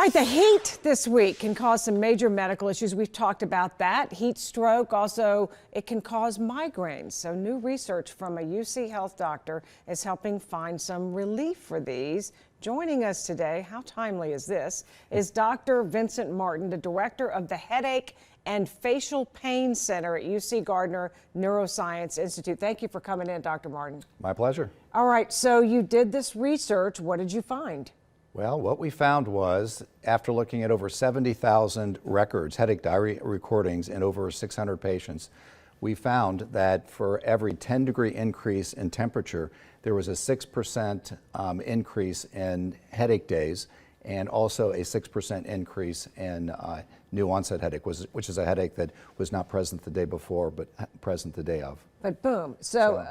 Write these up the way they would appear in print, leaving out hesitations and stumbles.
All right, the heat this week can cause some major medical issues. We've talked about that. Heat stroke, also, it can cause migraines. So new research from a UC Health doctor is helping find some relief for these. Joining us today, how timely is this, is Dr. Vincent Martin, the director of the Headache and Facial Pain Center at UC Gardner Neuroscience Institute. Thank you for coming in, Dr. Martin. My pleasure. All right, so you did this research. What did you find? Well, what we found was, after looking at over 70,000 records, headache diary recordings in over 600 patients, we found that for every 10-degree increase in temperature, there was a 6% increase in headache days, and also a 6% increase in new onset headache, which is a headache that was not present the day before, but present the day of. But boom, so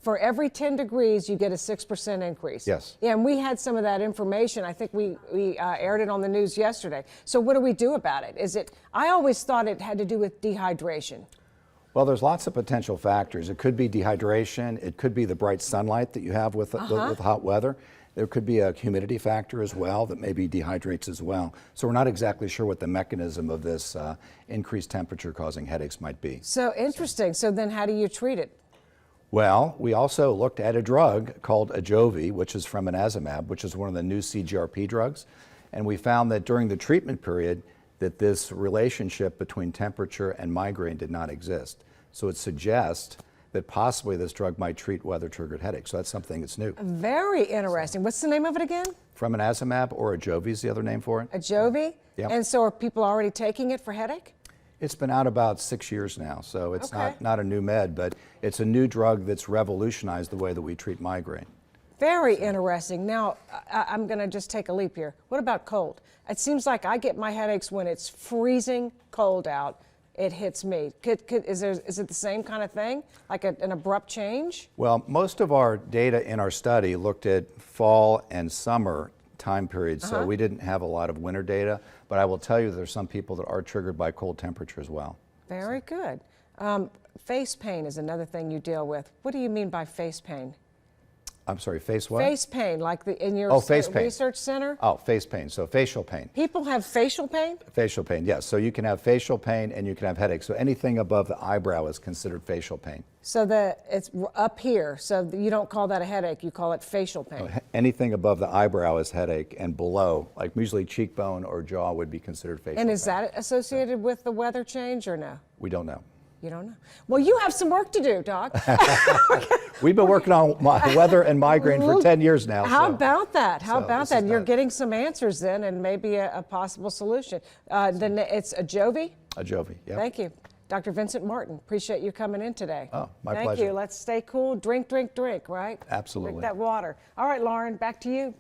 for every 10 degrees, you get a 6% increase. Yes. Yeah, and we had some of that information. I think we aired it on the news yesterday. So what do we do about it? I always thought it had to do with dehydration. Well, there's lots of potential factors. It could be dehydration. It could be the bright sunlight that you have with hot weather. There could be a humidity factor as well that maybe dehydrates as well. So we're not exactly sure what the mechanism of this increased temperature causing headaches might be. So interesting. So then how do you treat it? Well, we also looked at a drug called Ajovy, which is from fromimazumab, which is one of the new CGRP drugs. And we found that during the treatment period that this relationship between temperature and migraine did not exist. So it suggests that possibly this drug might treat weather-triggered headaches. So that's something that's new. Very interesting. What's the name of it again? Fromimazumab, or Ajovy is the other name for it. Ajovy? Yep. And so are people already taking it for headache? It's been out about 6 years now, so it's not a new med, but it's a new drug that's revolutionized the way that we treat migraine. Very interesting. Now, I'm going to just take a leap here. What about cold? It seems like I get my headaches when it's freezing cold out. It hits me. Is it the same kind of thing, like an abrupt change? Well, most of our data in our study looked at fall and summer time periods, so we didn't have a lot of winter data, but I will tell you there's some people that are triggered by cold temperature as well. Very good. Face pain is another thing you deal with. What do you mean by face pain? I'm sorry, face what? Face pain, like in your research center? Oh, face pain, so facial pain. People have facial pain? Facial pain, yes. So you can have facial pain and you can have headaches. So anything above the eyebrow is considered facial pain. So it's up here, so you don't call that a headache, you call it facial pain. Anything above the eyebrow is headache, and below, like usually cheekbone or jaw, would be considered facial pain. And is that associated with the weather change or no? We don't know. You don't know? Well, you have some work to do, Doc. We've been working on weather and migraine for 10 years now. How about that? How about that? You're that. getting some answers then, and maybe a possible solution. Then it's Ajovy? Ajovy, yeah. Thank you. Dr. Vincent Martin, appreciate you coming in today. Oh, my pleasure. pleasure. Thank you. Let's stay cool. Drink, right? Absolutely. Drink that water. All right, Lauren, back to you.